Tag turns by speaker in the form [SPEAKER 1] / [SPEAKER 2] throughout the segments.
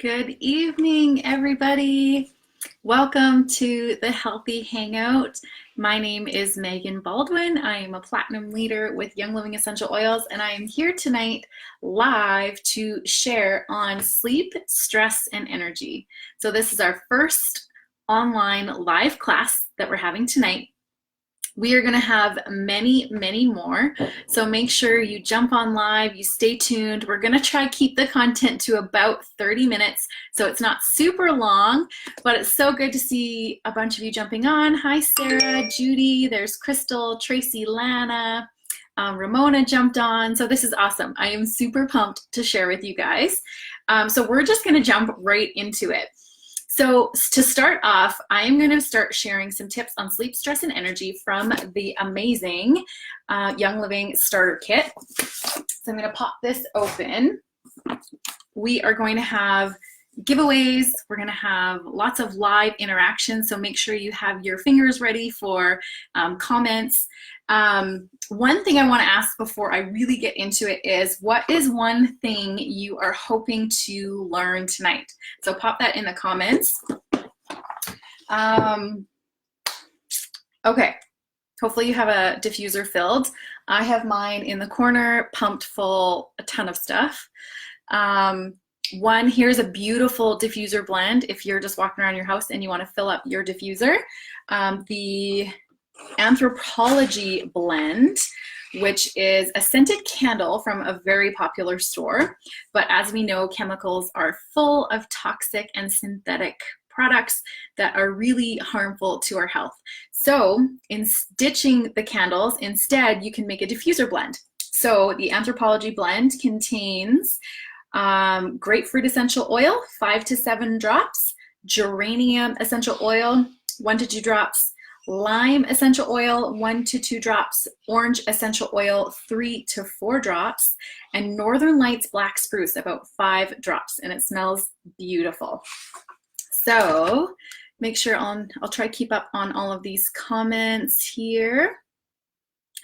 [SPEAKER 1] Good evening, everybody. Welcome to the Healthy Hangout. My name is Megan Baldwin. I am a platinum leader with Young Living Essential Oils, and I am here tonight live to share on sleep, stress, and energy. So this is our first online live class that we're having tonight. We are going to have many, many more. So make sure you jump on live, you stay tuned. We're going to try keep the content to about 30 minutes. So it's not super long, but it's so good to see a bunch of you jumping on. Hi, Sarah, Judy, there's Crystal, Tracy, Lana, Ramona jumped on. So this is awesome. I am super pumped to share with you guys. So we're just going to jump right into it. So to start off, I am going to start sharing some tips on sleep, stress, and energy from the amazing Young Living Starter Kit. So I'm going to pop this open. We are going to have giveaways. We're going to have lots of live interaction, so make sure you have your fingers ready for comments. One thing I want to ask before I really get into it is, what is one thing you are hoping to learn tonight? So pop that in the comments. Okay, hopefully you have a diffuser filled. I have mine in the corner, pumped full, a ton of stuff. Here's a beautiful diffuser blend if you're just walking around your house and you want to fill up your diffuser. The Anthropologie blend, which is a scented candle from a very popular store. But as we know, chemicals are full of toxic and synthetic products that are really harmful to our health. So in ditching the candles, instead you can make a diffuser blend. So the Anthropologie blend contains grapefruit essential oil, 5 to 7 drops, geranium essential oil, 1 to 2 drops, lime essential oil, 1 to 2 drops, orange essential oil, 3 to 4 drops, and Northern Lights black spruce, about 5 drops, and it smells beautiful. So make sure I'll try to keep up on all of these comments here.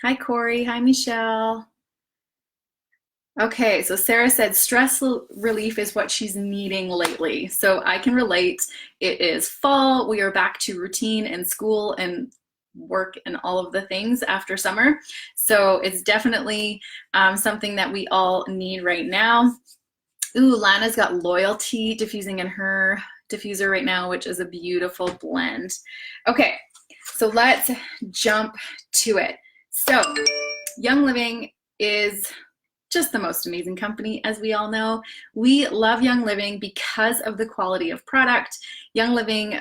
[SPEAKER 1] Hi, Corey. Hi, Michelle. Okay, so Sarah said stress relief is what she's needing lately. So I can relate. It is fall. We are back to routine and school and work and all of the things after summer. So it's definitely something that we all need right now. Ooh, Lana's got Loyalty diffusing in her diffuser right now, which is a beautiful blend. Okay, so let's jump to it. So Young Living is just the most amazing company, as we all know. We love Young Living because of the quality of product. Young Living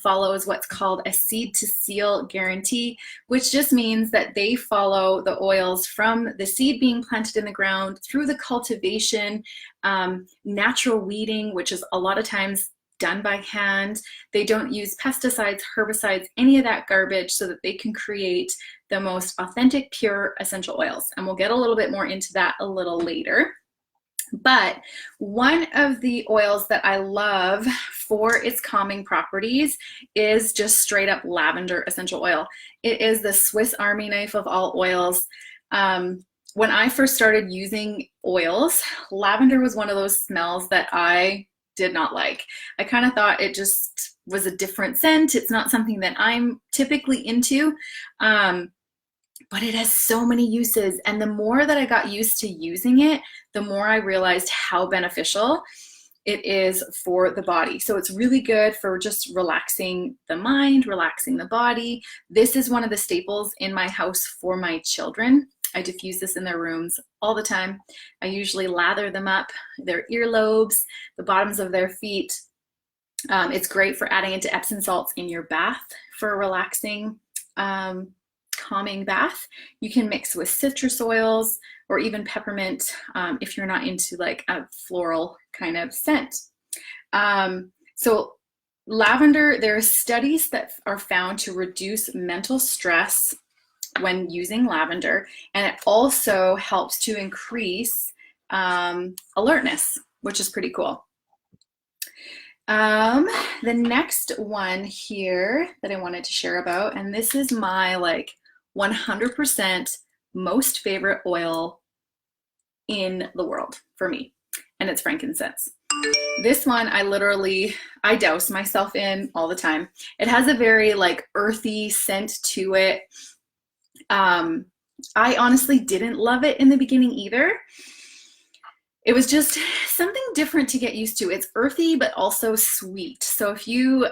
[SPEAKER 1] follows what's called a seed to seal guarantee, which just means that they follow the oils from the seed being planted in the ground through the cultivation, natural weeding, which is a lot of times done by hand. They don't use pesticides, herbicides, any of that garbage, so that they can create the most authentic, pure essential oils. And we'll get a little bit more into that a little later. But one of the oils that I love for its calming properties is just straight up lavender essential oil. It is the Swiss Army knife of all oils. When I first started using oils, lavender was one of those smells that I did not like. I kind of thought it just was a different scent. It's not something that I'm typically into, but it has so many uses. And the more that I got used to using it, the more I realized how beneficial it is for the body. So it's really good for just relaxing the mind, relaxing the body. This is one of the staples in my house for my children. I diffuse this in their rooms all the time. I usually lather them up, their earlobes, the bottoms of their feet. It's great for adding into Epsom salts in your bath for a relaxing, calming bath. You can mix with citrus oils or even peppermint if you're not into like a floral kind of scent. So lavender, there are studies that are found to reduce mental stress when using lavender, and it also helps to increase alertness, which is pretty cool. The next one here that I wanted to share about, and this is my like 100% most favorite oil in the world for me, and it's frankincense. This one I douse myself in all the time. It has a very like earthy scent to it. I honestly didn't love it in the beginning either. It was just something different to get used to. It's earthy, but also sweet. So if you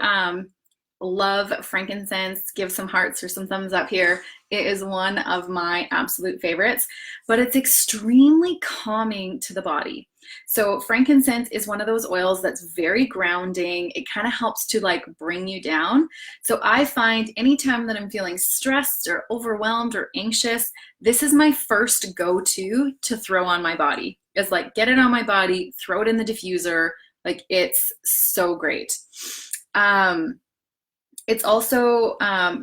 [SPEAKER 1] love frankincense, give some hearts or some thumbs up here. It is one of my absolute favorites, but it's extremely calming to the body. So frankincense is one of those oils that's very grounding. It kind of helps to like bring you down. So I find anytime that I'm feeling stressed or overwhelmed or anxious, this is my first go-to to throw on my body. It's like, get it on my body, throw it in the diffuser. Like, it's so great. It's also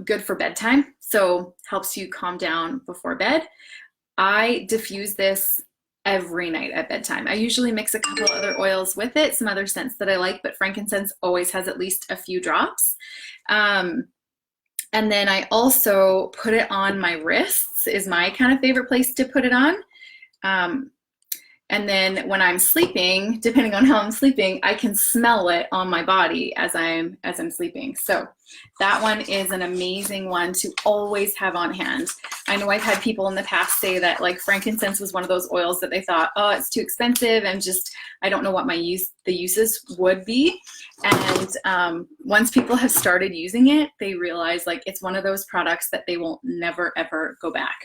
[SPEAKER 1] good for bedtime, so helps you calm down before bed. I diffuse this every night at bedtime. I usually mix a couple other oils with it, some other scents that I like, but frankincense always has at least a few drops. And then I also put it on my wrists, is my kind of favorite place to put it on. And then when I'm sleeping, depending on how I'm sleeping, I can smell it on my body as I'm sleeping. So that one is an amazing one to always have on hand. I know I've had people in the past say that like frankincense was one of those oils that they thought, oh, it's too expensive and just, I don't know what the uses would be. And once people have started using it, they realize like it's one of those products that they will never, ever go back.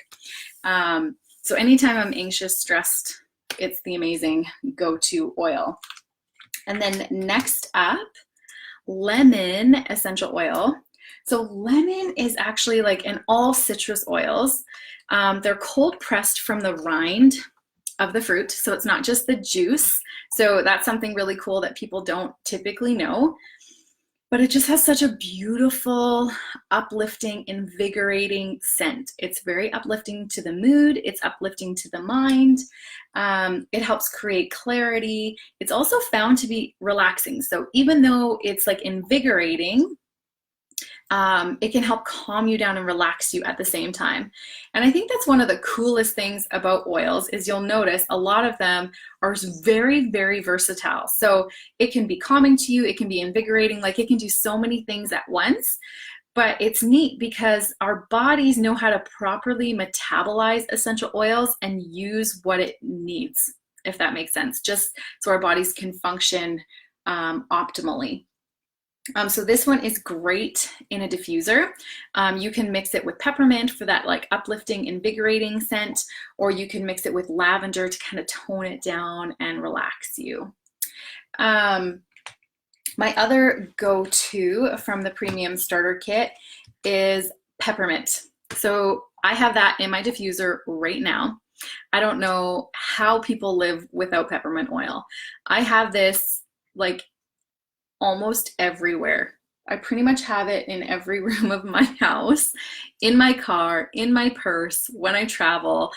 [SPEAKER 1] So anytime I'm anxious, stressed, it's the amazing go-to oil. And then next up, lemon essential oil. So lemon is actually like in all citrus oils. They're cold pressed from the rind of the fruit. So it's not just the juice. So that's something really cool that people don't typically know. But it just has such a beautiful, uplifting, invigorating scent. It's very uplifting to the mood. It's uplifting to the mind. It helps create clarity. It's also found to be relaxing. So even though it's like invigorating, it can help calm you down and relax you at the same time. And I think that's one of the coolest things about oils is you'll notice a lot of them are very, very versatile. So it can be calming to you, it can be invigorating, like it can do so many things at once. But it's neat because our bodies know how to properly metabolize essential oils and use what it needs, if that makes sense, just so our bodies can function optimally. So this one is great in a diffuser. You can mix it with peppermint for that like uplifting, invigorating scent, or you can mix it with lavender to kind of tone it down and relax you. My other go-to from the premium starter kit is peppermint. So I have that in my diffuser right now. I don't know how people live without peppermint oil. I have this like almost everywhere. I pretty much have it in every room of my house, in my car, in my purse, when I travel.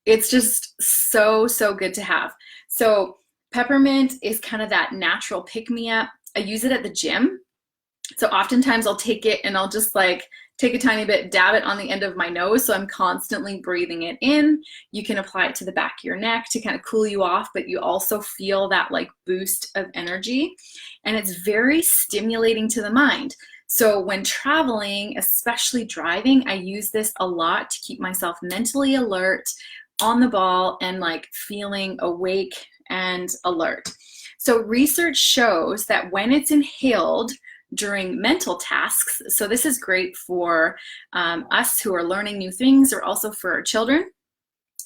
[SPEAKER 1] It's just so, so good to have. So peppermint is kind of that natural pick-me-up. I use it at the gym. So oftentimes I'll take it and I'll just like take a tiny bit, dab it on the end of my nose. So I'm constantly breathing it in. You can apply it to the back of your neck to kind of cool you off, but you also feel that like boost of energy. And it's very stimulating to the mind. So when traveling, especially driving, I use this a lot to keep myself mentally alert, on the ball, and like feeling awake and alert. So research shows that when it's inhaled during mental tasks, so this is great for us who are learning new things, or also for our children.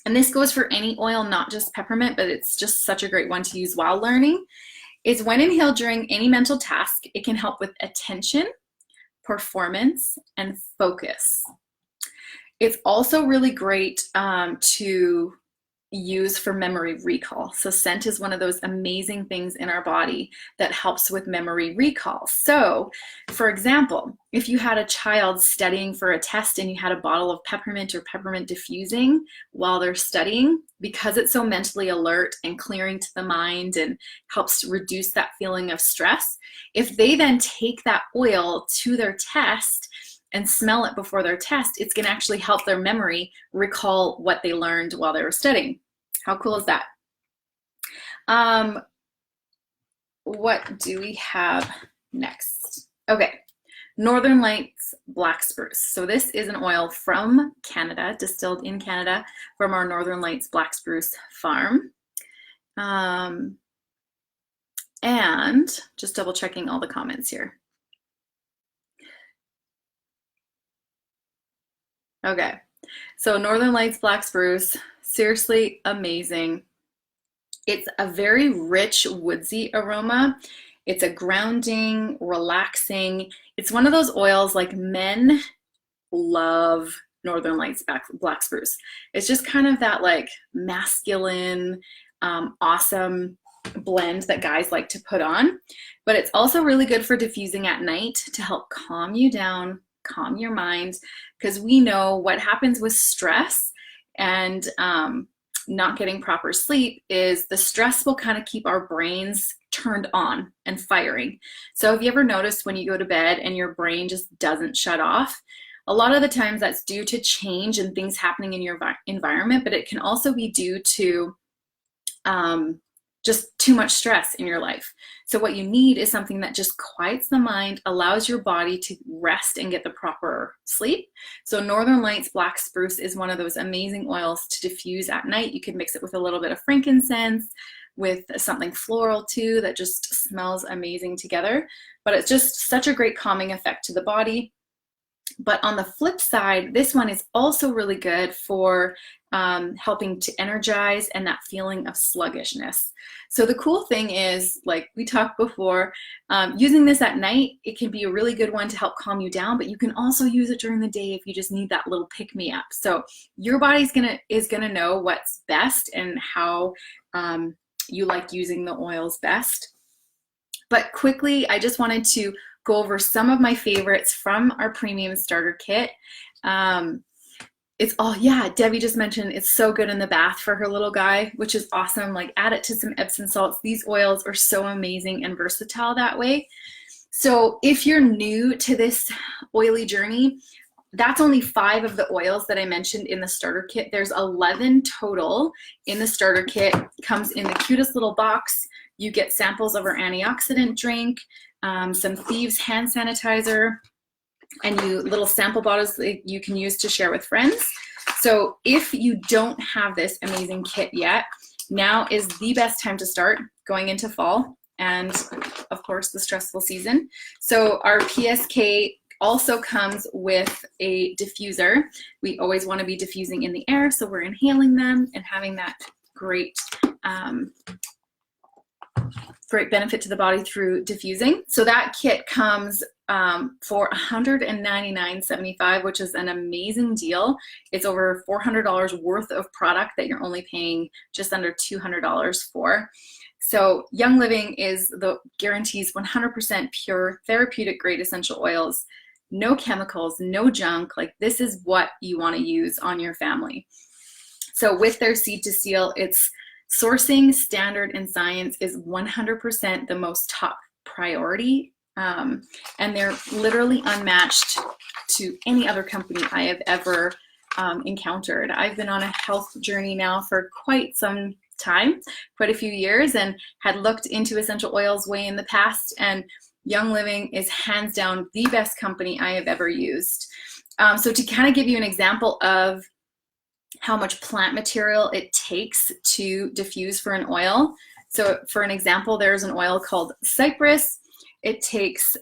[SPEAKER 1] And this goes for any oil, not just peppermint, but it's just such a great one to use while learning, is when inhaled during any mental task, it can help with attention, performance, and focus. It's also really great to use for memory recall. So scent is one of those amazing things in our body that helps with memory recall. So for example, if you had a child studying for a test and you had a bottle of peppermint or peppermint diffusing while they're studying, because it's so mentally alert and clearing to the mind and helps reduce that feeling of stress, if they then take that oil to their test and smell it before their test, it's going to actually help their memory recall what they learned while they were studying. How cool is that? what do we have next? Okay, Northern Lights Black Spruce. So this is an oil from Canada, distilled in Canada from our Northern Lights Black Spruce farm. And just double checking all the comments here. Okay, so Northern Lights Black Spruce, seriously amazing. It's a very rich woodsy aroma. It's a grounding, relaxing. It's one of those oils like men love Northern Lights Black Spruce. It's just kind of that like masculine, awesome blend that guys like to put on. But it's also really good for diffusing at night to help calm you down, calm your mind, because we know what happens with stress and not getting proper sleep is the stress will kind of keep our brains turned on and firing. So have you ever noticed when you go to bed and your brain just doesn't shut off? A lot of the times that's due to change and things happening in your environment, but it can also be due to just too much stress in your life. So what you need is something that just quiets the mind, allows your body to rest and get the proper sleep. So Northern Lights Black Spruce is one of those amazing oils to diffuse at night. You can mix it with a little bit of frankincense, with something floral too, that just smells amazing together. But it's just such a great calming effect to the body. But on the flip side, this one is also really good for helping to energize and that feeling of sluggishness. So the cool thing is, like we talked before, using this at night, it can be a really good one to help calm you down, but you can also use it during the day if you just need that little pick-me-up. So your body's gonna know what's best and how you like using the oils best. But quickly, I just wanted to go over some of my favorites from our premium starter kit. It's all, yeah, Debbie just mentioned it's so good in the bath for her little guy, which is awesome. Like add it to some Epsom salts. These oils are so amazing and versatile that way. So if you're new to this oily journey, that's only 5 of the oils that I mentioned in the starter kit. There's 11 total in the starter kit. Comes in the cutest little box. You get samples of our antioxidant drink, some Thieves hand sanitizer, and little sample bottles that you can use to share with friends. So if you don't have this amazing kit yet, now is the best time to start going into fall and of course the stressful season. So our PSK also comes with a diffuser. We always want to be diffusing in the air, so we're inhaling them and having that great great benefit to the body through diffusing. So that kit comes for $199.75, which is an amazing deal. It's over $400 worth of product that you're only paying just under $200 for. So Young Living guarantees 100% pure therapeutic grade essential oils, no chemicals, no junk. Like this is what you want to use on your family. So with their seed to seal, it's sourcing, standard, and science is 100% the most top priority. And they're literally unmatched to any other company I have ever encountered. I've been on a health journey now for quite some time, quite a few years, and had looked into essential oils way in the past, and Young Living is hands down the best company I have ever used. So to kind of give you an example of how much plant material it takes to diffuse for an oil. So for an example, there's an oil called Cypress. It takes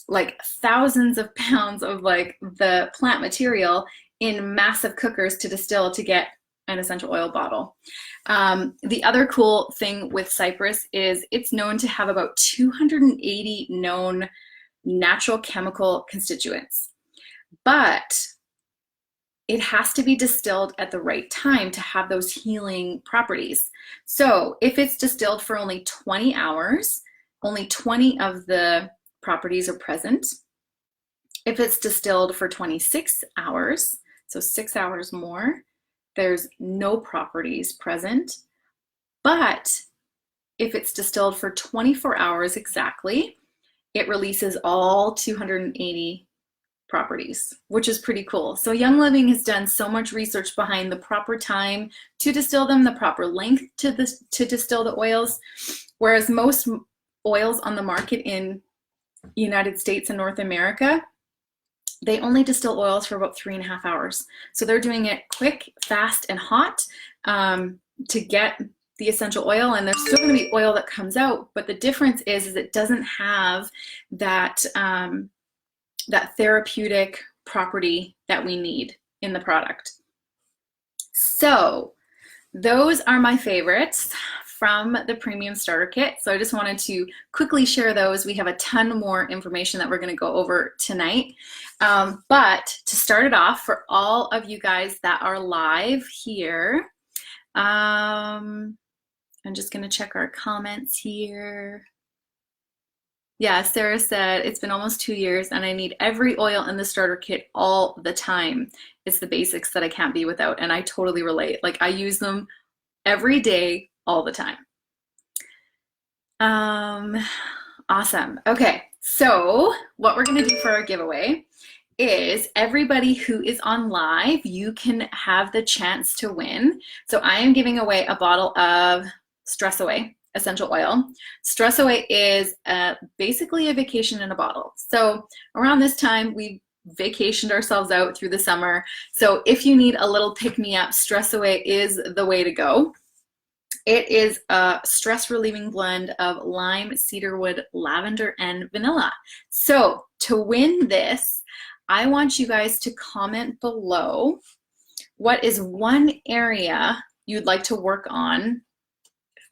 [SPEAKER 1] like thousands of pounds of like the plant material in massive cookers to distill to get an essential oil bottle. The other cool thing with Cypress is it's known to have about 280 known natural chemical constituents, but it has to be distilled at the right time to have those healing properties. So if it's distilled for only 20 hours, only 20 of the properties are present. If it's distilled for 26 hours, so 6 hours more, there's no properties present. But if it's distilled for 24 hours exactly, it releases all 280 properties, which is pretty cool. So Young Living has done so much research behind the proper time to distill them, the proper length to distill the oils, whereas most oils on the market in United States and North America, they only distill oils for about 3.5 hours. So they're doing it quick, fast, and hot to get the essential oil, and there's still going to be oil that comes out, but the difference is it doesn't have that that therapeutic property that we need in the product. So those are my favorites from the Premium Starter Kit. So I just wanted to quickly share those. We have a ton more information that we're going to go over tonight. But to start it off, for all of you guys that are live here, I'm just going to check our comments here. Yeah, Sarah said, it's been almost 2 years and I need every oil in the starter kit all the time. It's the basics that I can't be without. And I totally relate. Like, I use them every day, all the time. Awesome. Okay, so what we're going to do for our giveaway is everybody who is on live, you can have the chance to win. So I am giving away a bottle of Stress Away essential oil. Stress Away is basically a vacation in a bottle. So around this time, we vacationed ourselves out through the summer. So if you need a little pick-me-up, Stress Away is the way to go. It is a stress relieving blend of lime, cedarwood, lavender, and vanilla. So to win this, I want you guys to comment below what is one area you'd like to work on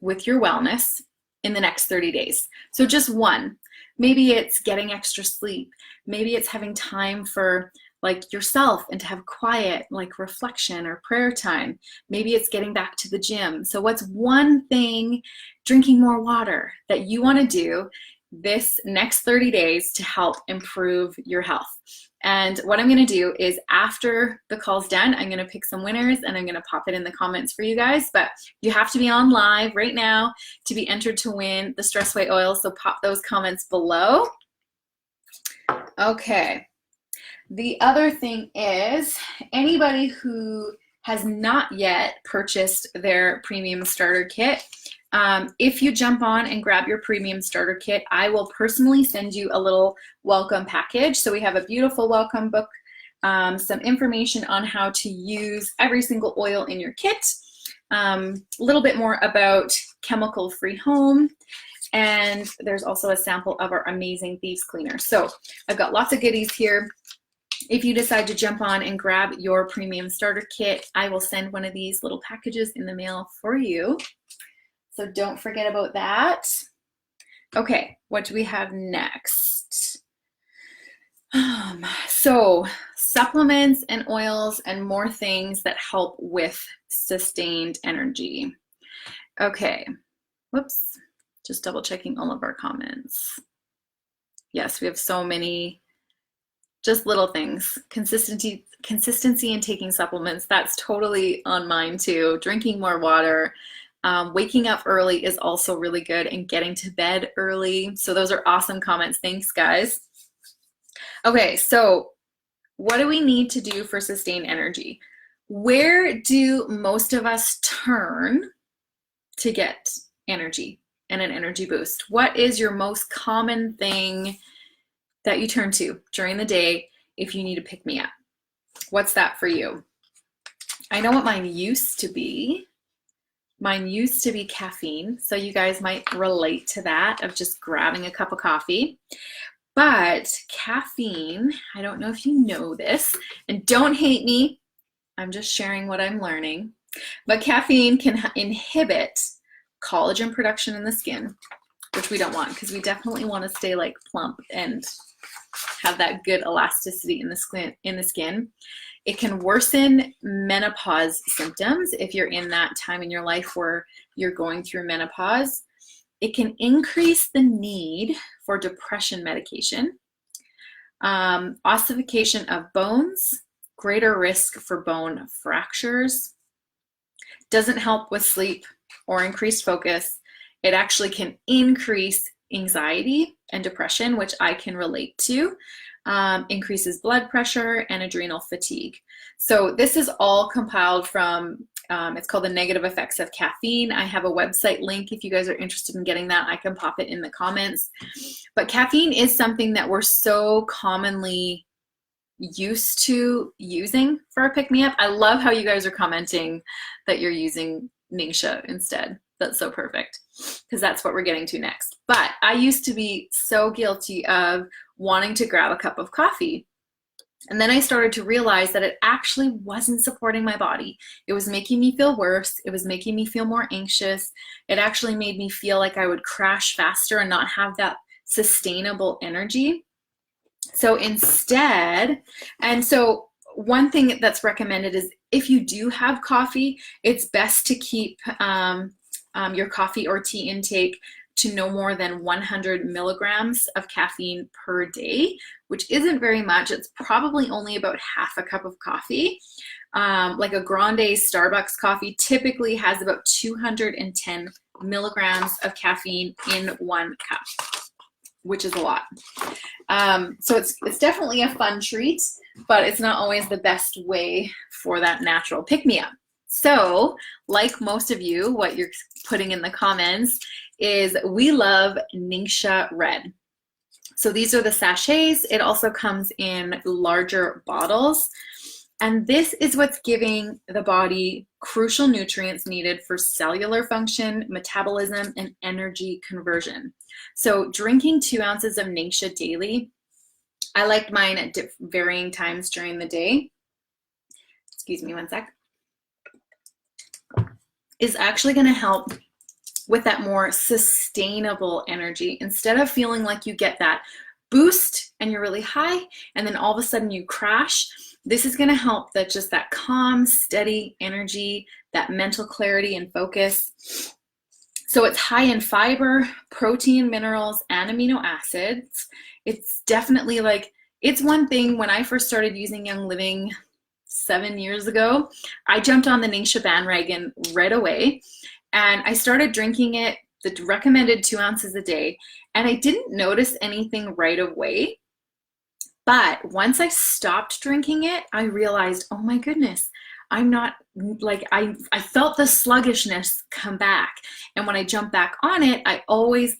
[SPEAKER 1] with your wellness in the next 30 days. So just one. Maybe it's getting extra sleep. Maybe it's having time for like yourself and to have quiet, like reflection or prayer time. Maybe it's getting back to the gym. So what's one thing, drinking more water, that you want to do this next 30 days to help improve your health? And what I'm going to do is after the call's done, I'm going to pick some winners and I'm going to pop it in the comments for you guys. But you have to be on live right now to be entered to win the Stress Away oil. So pop those comments below. Okay. The other thing is anybody who has not yet purchased their Premium Starter Kit, if you jump on and grab your Premium Starter Kit, I will personally send you a little welcome package. So we have a beautiful welcome book, some information on how to use every single oil in your kit, a little bit more about chemical-free home, and there's also a sample of our amazing Thieves Cleaner. So I've got lots of goodies here. If you decide to jump on and grab your Premium Starter Kit, I will send one of these little packages in the mail for you. So don't forget about that. Okay, what do we have next? So supplements and oils and more things that help with sustained energy. Okay, whoops, just double checking all of our comments. Yes, we have so many, just little things. Consistency in taking supplements, that's totally on mine too. Drinking more water. Waking up early is also really good, and getting to bed early. So those are awesome comments. Thanks, guys. Okay, so what do we need to do for sustained energy? Where do most of us turn to get energy and an energy boost? What is your most common thing that you turn to during the day if you need to pick me up? What's that for you? I know what mine used to be. Mine used to be caffeine, so you guys might relate to that, of just grabbing a cup of coffee. But caffeine, I don't know if you know this, and don't hate me, I'm just sharing what I'm learning, but caffeine can inhibit collagen production in the skin, which we don't want, because we definitely want to stay like plump and have that good elasticity in the skin. It can worsen menopause symptoms if you're in that time in your life where you're going through menopause. It can increase the need for depression medication, ossification of bones, greater risk for bone fractures, doesn't help with sleep or increased focus. It actually can increase anxiety and depression, which I can relate to. Increases blood pressure and adrenal fatigue. So this is all compiled from It's called The Negative Effects of Caffeine. I have a website link if you guys are interested in getting that. I can pop it in the comments. But caffeine is something that we're so commonly used to using for a pick-me-up. I love how you guys are commenting that you're using Ningxia instead. That's so perfect, because that's what we're getting to next. But I used to be so guilty of wanting to grab a cup of coffee. And then I started to realize that it actually wasn't supporting my body. It was making me feel worse. It was making me feel more anxious. It actually made me feel like I would crash faster and not have that sustainable energy. So instead, and so one thing that's recommended is if you do have coffee, it's best to keep your coffee or tea intake to no more than 100 milligrams of caffeine per day, which isn't very much. It's probably only about half a cup of coffee. Like a grande Starbucks coffee typically has about 210 milligrams of caffeine in 1 cup, which is a lot. So it's definitely a fun treat, but it's not always the best way for that natural pick-me-up. So, like most of you, what you're putting in the comments is we love Ningxia Red. So these are the sachets. It also comes in larger bottles. And this is what's giving the body crucial nutrients needed for cellular function, metabolism, and energy conversion. So drinking 2 ounces of Ningxia daily, I liked mine at varying times during the day. Excuse me one sec. Is actually going to help with that more sustainable energy. Instead of feeling like you get that boost and you're really high and then all of a sudden you crash, this is going to help that just that calm, steady energy, that mental clarity and focus. So it's high in fiber, protein, minerals, and amino acids. It's definitely like, it's one thing when I first started using Young Living 7 years ago, I jumped on the Ningxia bandwagon right away and I started drinking it, the recommended 2 ounces a day, and I didn't notice anything right away. But once I stopped drinking it, I realized, oh my goodness, I'm not like, I felt the sluggishness come back. And when I jump back on it, I always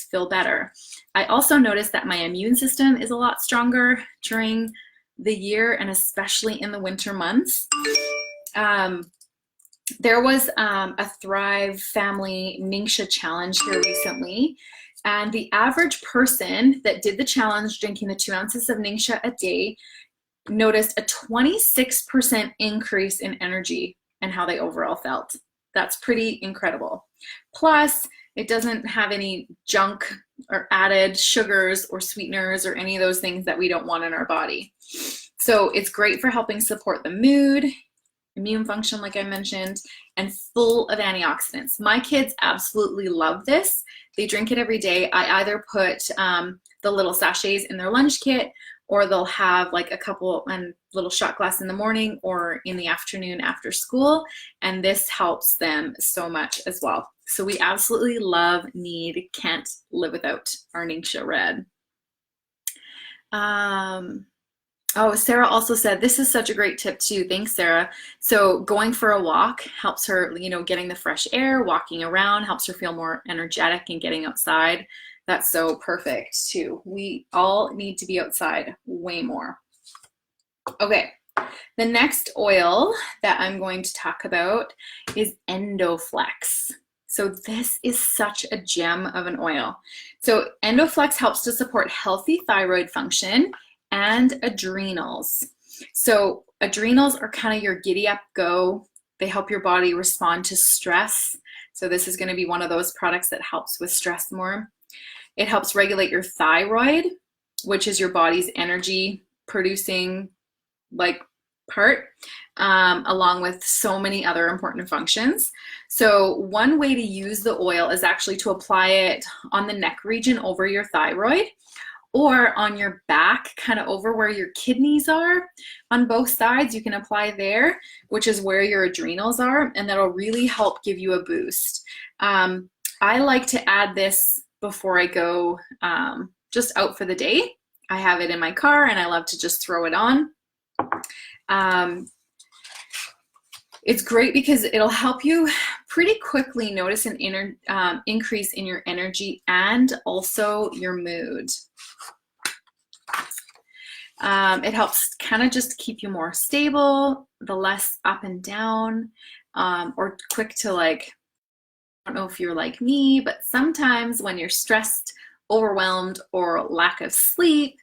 [SPEAKER 1] feel better. I also noticed that my immune system is a lot stronger during the year and especially in the winter months. There was a Thrive Family Ningxia challenge here recently, and the average person that did the challenge drinking the 2 ounces of Ningxia a day noticed a 26% increase in energy and how they overall felt. That's pretty incredible. Plus, it doesn't have any junk or added sugars or sweeteners or any of those things that we don't want in our body. So it's great for helping support the mood, immune function, like I mentioned, and full of antioxidants. My kids absolutely love this. They drink it every day. I either put the little sachets in their lunch kit, or they'll have like a couple and little shot glass in the morning or in the afternoon after school. And this helps them so much as well. So we absolutely love, need, can't live without our Ningxia Red. Oh, Sarah also said, this is such a great tip too. Thanks, Sarah. So going for a walk helps her, getting the fresh air, walking around helps her feel more energetic and getting outside. That's so perfect too. We all need to be outside way more. Okay, the next oil that I'm going to talk about is Endoflex. So this is such a gem of an oil. So Endoflex helps to support healthy thyroid function and adrenals. So adrenals are kind of your giddy up go. They help your body respond to stress. So this is going to be one of those products that helps with stress more. It helps regulate your thyroid, which is your body's energy producing part, along with so many other important functions. So one way to use the oil is actually to apply it on the neck region over your thyroid, or on your back, kind of over where your kidneys are. On both sides, you can apply there, which is where your adrenals are, and that'll really help give you a boost. I like to add this before I go just out for the day. I have it in my car, and I love to just throw it on. It's great because it'll help you pretty quickly notice an increase in your energy and also your mood. It helps kind of just keep you more stable, the less up and down, or quick to like, I don't know if you're like me, but sometimes when you're stressed, overwhelmed, or lack of sleep,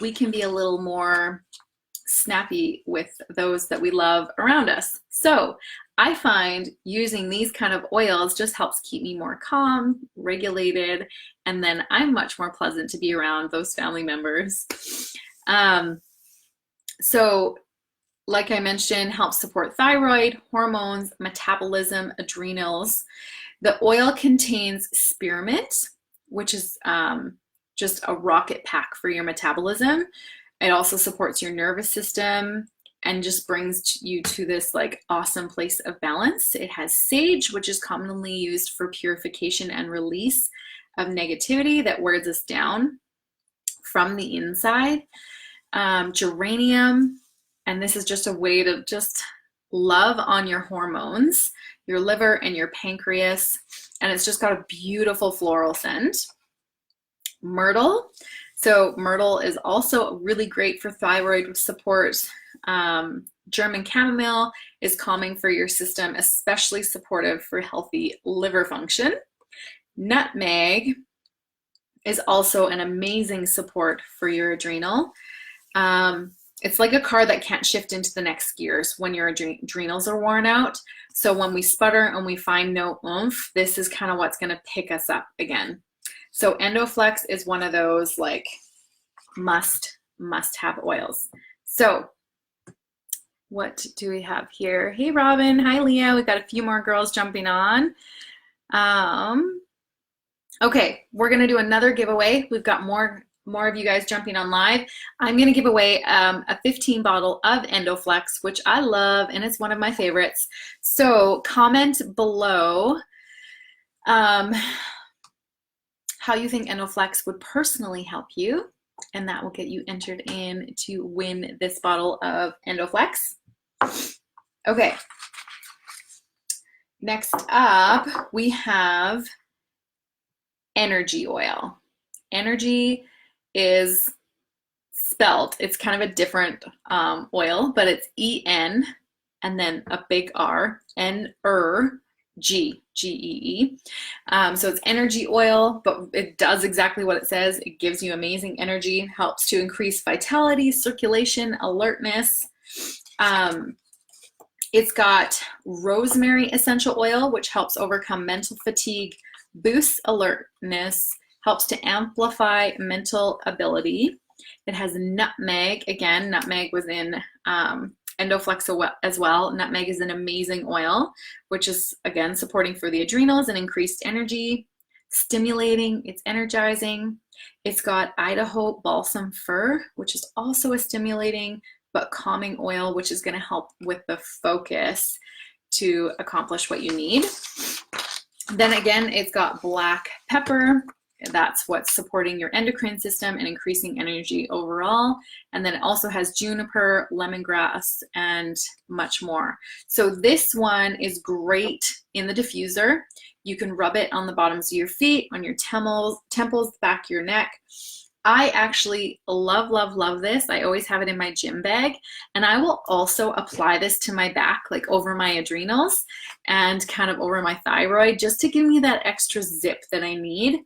[SPEAKER 1] we can be a little more snappy with those that we love around us. So I find using these kind of oils just helps keep me more calm, regulated, and then I'm much more pleasant to be around those family members. So like I mentioned, helps support thyroid, hormones, metabolism, adrenals. The oil contains spearmint, which is just a rocket pack for your metabolism. It also supports your nervous system and just brings you to this like awesome place of balance. It has sage, which is commonly used for purification and release of negativity that wears us down from the inside. Geranium, and this is just a way to just love on your hormones, your liver and your pancreas, and it's just got a beautiful floral scent. Myrtle. So myrtle is also really great for thyroid support. German chamomile is calming for your system, especially supportive for healthy liver function. Nutmeg is also an amazing support for your adrenal. It's like a car that can't shift into the next gears when your adrenals are worn out. So when we sputter and we find no oomph, this is kind of what's going to pick us up again. So Endoflex is one of those like must have oils. So what do we have here? Hey Robin, hi Leah. We've got a few more girls jumping on. Okay, we're gonna do another giveaway. We've got more of you guys jumping on live. I'm gonna give away a 15 bottle of Endoflex, which I love and it's one of my favorites. So comment below how you think Endoflex would personally help you, and that will get you entered in to win this bottle of Endoflex. Okay, next up we have energy oil. Energy is spelled, it's kind of a different oil, but it's E-N and then a big R, N-E-R-G, G-E-E. So it's energy oil, but it does exactly what it says. It gives you amazing energy, helps to increase vitality, circulation, alertness. It's got rosemary essential oil, which helps overcome mental fatigue, boosts alertness, helps to amplify mental ability. It has nutmeg. Again, nutmeg was in Endoflex as well. Nutmeg is an amazing oil, which is, again, supporting for the adrenals and increased energy, stimulating, it's energizing. It's got Idaho balsam fir, which is also a stimulating but calming oil, which is going to help with the focus to accomplish what you need. Then again, it's got black pepper. That's what's supporting your endocrine system and increasing energy overall. And then it also has juniper, lemongrass, and much more. So this one is great in the diffuser. You can rub it on the bottoms of your feet, on your temples, the back of your neck. I actually love this. I always have it in my gym bag, and I will also apply this to my back, like over my adrenals and kind of over my thyroid, just to give me that extra zip that I need.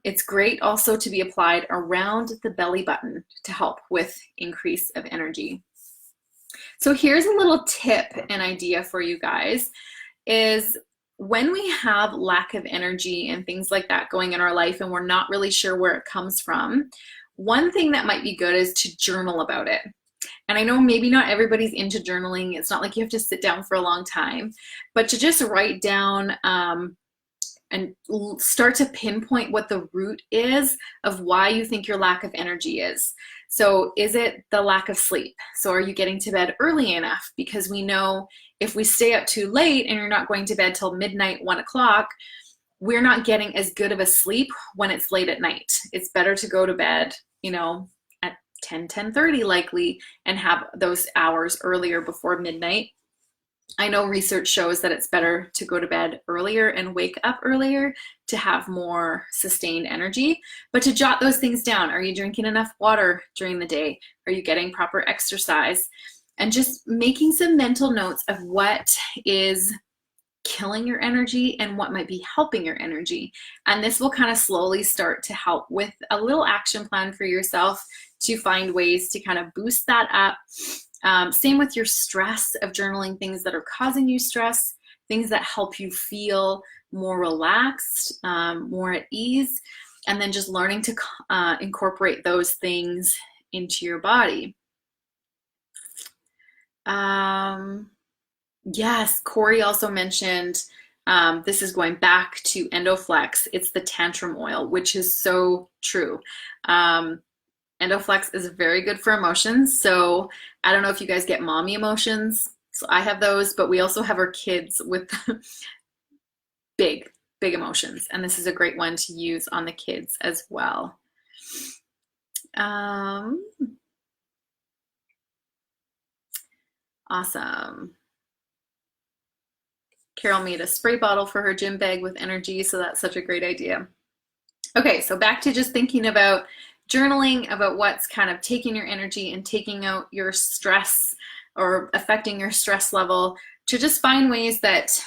[SPEAKER 1] It's great also to be applied around the belly button to help with increase of energy. So here's a little tip and idea for you guys is when we have lack of energy and things like that going in our life and we're not really sure where it comes from, one thing that might be good is to journal about it. And I know maybe not everybody's into journaling. It's not like you have to sit down for a long time, but to just write down and start to pinpoint what the root is of why you think your lack of energy is. So is it the lack of sleep? So are you getting to bed early enough? Because we know if we stay up too late and you're not going to bed till midnight, 1 o'clock, we're not getting as good of a sleep when it's late at night. It's better to go to bed, you know, at 10:30 likely, and have those hours earlier before midnight. I know research shows that it's better to go to bed earlier and wake up earlier to have more sustained energy, but to jot those things down. Are you drinking enough water during the day? Are you getting proper exercise? And just making some mental notes of what is killing your energy and what might be helping your energy. And this will kind of slowly start to help with a little action plan for yourself to find ways to kind of boost that up. Same with your stress, of journaling things that are causing you stress, things that help you feel more relaxed, more at ease, and then just learning to incorporate those things into your body. Yes, Corey also mentioned, this is going back to Endoflex. It's the tantrum oil, which is so true. Endoflex is very good for emotions. So I don't know if you guys get mommy emotions. So I have those, but we also have our kids with big emotions. And this is a great one to use on the kids as well. Awesome. Carol made a spray bottle for her gym bag with energy, so that's such a great idea. Okay, so back to just thinking about journaling, about what's kind of taking your energy and taking out your stress or affecting your stress level, to just find ways that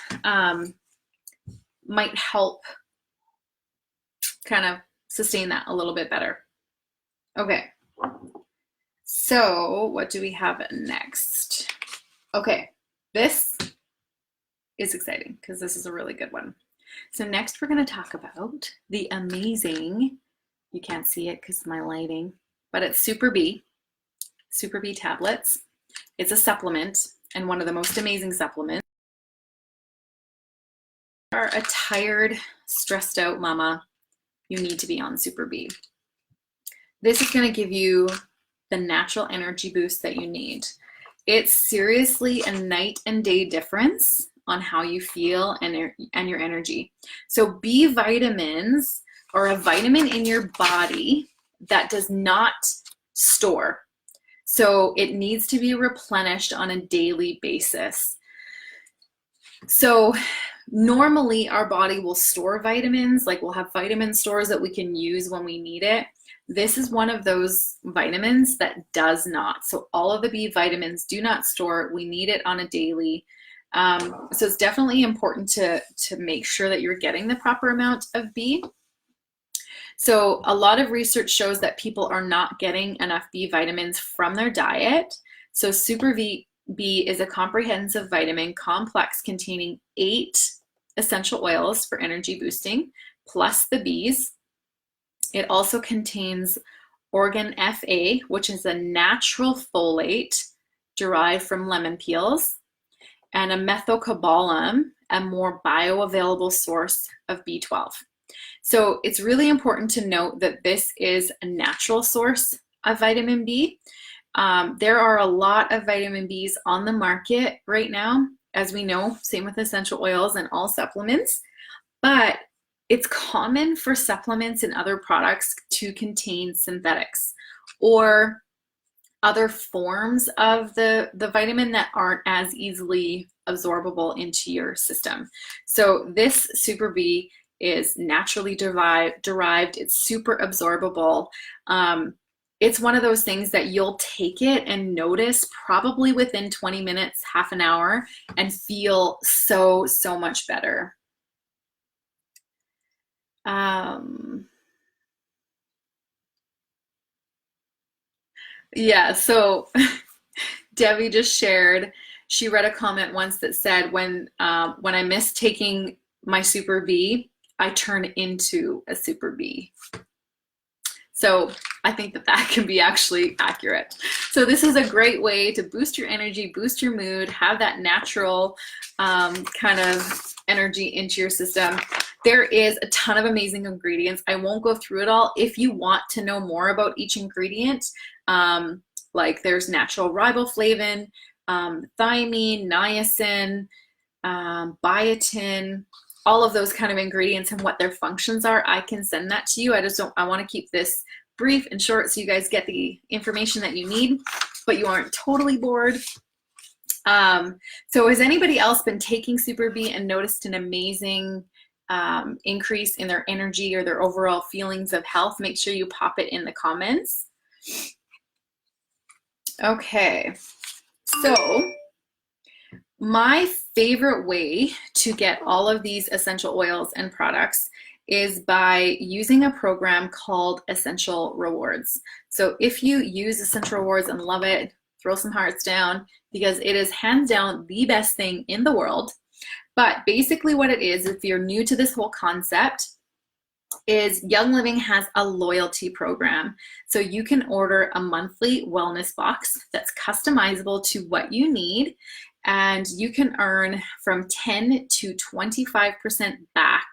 [SPEAKER 1] might help kind of sustain that a little bit better. Okay, so what do we have next? Okay, this is exciting because this is a really good one. So next we're going to talk about the amazing, you can't see it because of my lighting, but it's Super B tablets. It's a supplement, and one of the most amazing supplements. If you are a tired, stressed out mama, you need to be on Super B. This is going to give you the natural energy boost that you need. It's seriously a night and day difference on how you feel and your energy. So B vitamins are a vitamin in your body that does not store. So it needs to be replenished on a daily basis. So normally our body will store vitamins, like we'll have vitamin stores that we can use when we need it. This is one of those vitamins that does not. So all of the B vitamins do not store. We need it on a daily. So it's definitely important to make sure that you're getting the proper amount of B. So a lot of research shows that people are not getting enough B vitamins from their diet. So Super B is a comprehensive vitamin complex containing 8 essential oils for energy boosting, plus the Bs. It also contains Organ FA, which is a natural folate derived from lemon peels, and a methylcobalamin, a more bioavailable source of B12. So it's really important to note that this is a natural source of vitamin B. There are a lot of vitamin Bs on the market right now, as we know, same with essential oils and all supplements, but it's common for supplements and other products to contain synthetics or other forms of the vitamin that aren't as easily absorbable into your system. So this Super B is naturally derived. It's super absorbable. It's one of those things that you'll take it and notice probably within 20 minutes, half an hour, and feel so much better. Yeah, so Debbie just shared, she read a comment once that said, when I miss taking my Super B, I turn into a Super B. So I think that can be actually accurate. So this is a great way to boost your energy, boost your mood, have that natural kind of energy into your system. There is a ton of amazing ingredients. I won't go through it all. If you want to know more about each ingredient, like there's natural riboflavin, thiamine, niacin, biotin, all of those kind of ingredients and what their functions are. I can send that to you. I want to keep this brief and short so you guys get the information that you need, but you aren't totally bored. So has anybody else been taking Super B and noticed an amazing increase in their energy or their overall feelings of health? Make sure you pop it in the comments. Okay, so my favorite way to get all of these essential oils and products is by using a program called Essential Rewards. So if you use Essential Rewards and love it, throw some hearts down, because it is hands down the best thing in the world. But basically what it is, if you're new to this whole concept, is Young Living has a loyalty program. So you can order a monthly wellness box that's customizable to what you need, and you can earn from 10 to 25% back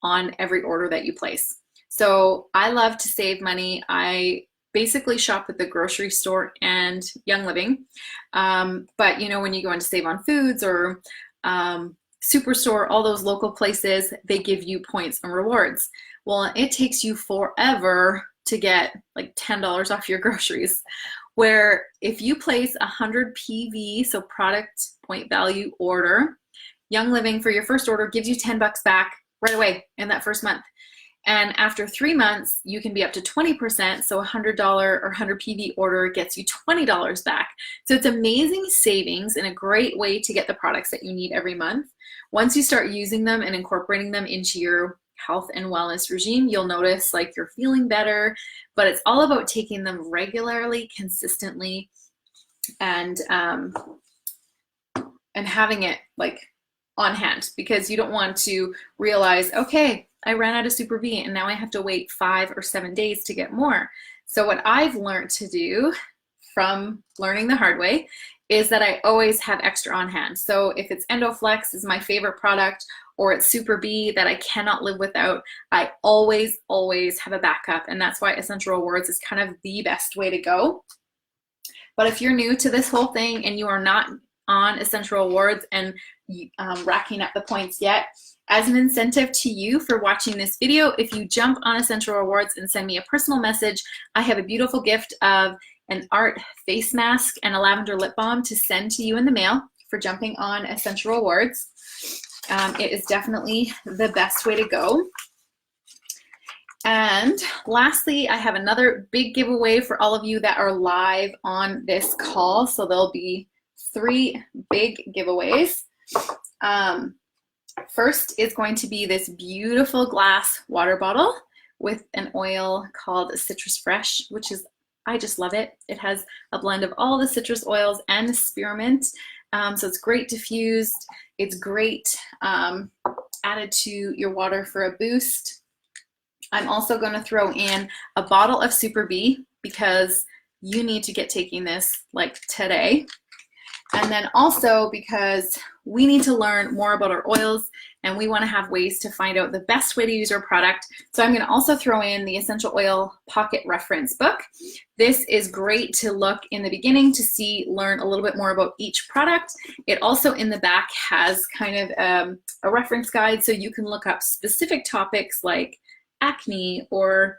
[SPEAKER 1] on every order that you place. So I love to save money. I basically shop at the grocery store and Young Living. But you know, when you go in to save on foods or Superstore, all those local places, they give you points and rewards. Well, it takes you forever to get like $10 off your groceries. Where if you place 100 PV, so product point value order, Young Living for your first order gives you 10 bucks back right away in that first month. And after 3 months, you can be up to 20%. So a $100 or 100 PV order gets you $20 back. So it's amazing savings and a great way to get the products that you need every month. Once you start using them and incorporating them into your health and wellness regime, you'll notice like you're feeling better, but it's all about taking them regularly, consistently, and having it like on hand, because you don't want to realize, okay, I ran out of Super B and now I have to wait 5 or 7 days to get more. So what I've learned to do from learning the hard way is that I always have extra on hand. So if it's EndoFlex is my favorite product, or it's Super B that I cannot live without, I always have a backup. And that's why Essential Rewards is kind of the best way to go. But if you're new to this whole thing and you are not on Essential Rewards and racking up the points yet, as an incentive to you for watching this video, if you jump on Essential Rewards and send me a personal message, I have a beautiful gift of an art face mask and a lavender lip balm to send to you in the mail for jumping on Essential Rewards. It is definitely the best way to go. And lastly, I have another big giveaway for all of you that are live on this call. So there'll be 3 big giveaways. First is going to be this beautiful glass water bottle with an oil called Citrus Fresh, which is, I just love it. It has a blend of all the citrus oils and spearmint. So it's great diffused. It's great added to your water for a boost. I'm also going to throw in a bottle of Super B because you need to get taking this like today. And then also because we need to learn more about our oils and we want to have ways to find out the best way to use our product. So I'm going to also throw in the Essential Oil Pocket Reference Book. This is great to look in the beginning to learn a little bit more about each product. It also in the back has kind of a reference guide so you can look up specific topics like acne or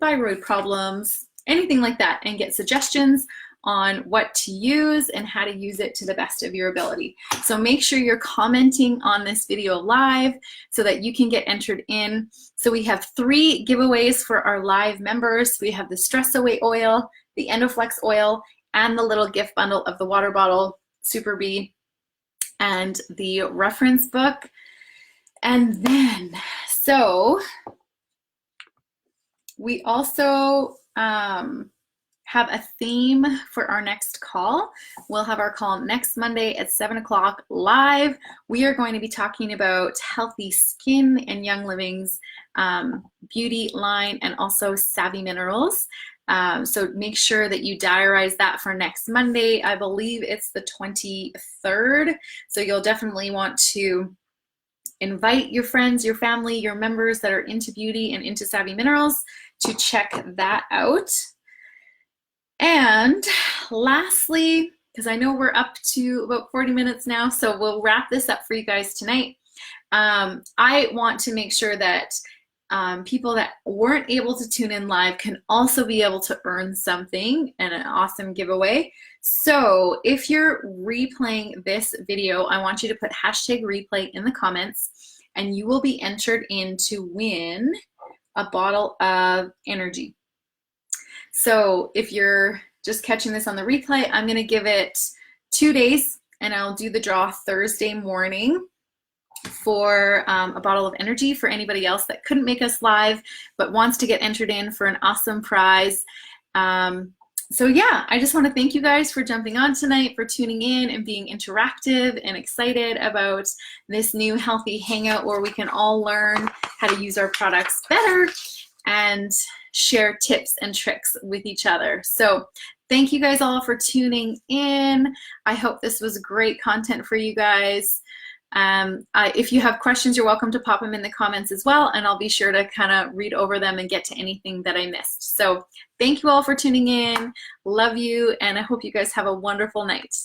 [SPEAKER 1] thyroid problems, anything like that, and get suggestions on what to use and how to use it to the best of your ability. So make sure you're commenting on this video live so that you can get entered in. So we have 3 giveaways for our live members. We have the Stress Away oil, the EndoFlex oil, and the little gift bundle of the water bottle, Super B, and the reference book. And then, so we also have a theme for our next call. We'll have our call next Monday at 7 o'clock live. We are going to be talking about healthy skin and Young Living's beauty line and also Savvy Minerals. So make sure that you diarize that for next Monday. I believe it's the 23rd. So you'll definitely want to invite your friends, your family, your members that are into beauty and into Savvy Minerals to check that out. And lastly, because I know we're up to about 40 minutes now, so we'll wrap this up for you guys tonight. I want to make sure that people that weren't able to tune in live can also be able to earn something and an awesome giveaway. So if you're replaying this video, I want you to put hashtag replay in the comments, and you will be entered in to win a bottle of energy. So if you're just catching this on the replay, I'm going to give it 2 days, and I'll do the draw Thursday morning for a bottle of energy for anybody else that couldn't make us live but wants to get entered in for an awesome prize. So yeah, I just want to thank you guys for jumping on tonight, for tuning in and being interactive and excited about this new healthy hangout where we can all learn how to use our products better and share tips and tricks with each other. So thank you guys all for tuning in. I hope this was great content for you guys. If you have questions, you're welcome to pop them in the comments as well, and I'll be sure to kind of read over them and get to anything that I missed. So thank you all for tuning in. Love you, and I hope you guys have a wonderful night.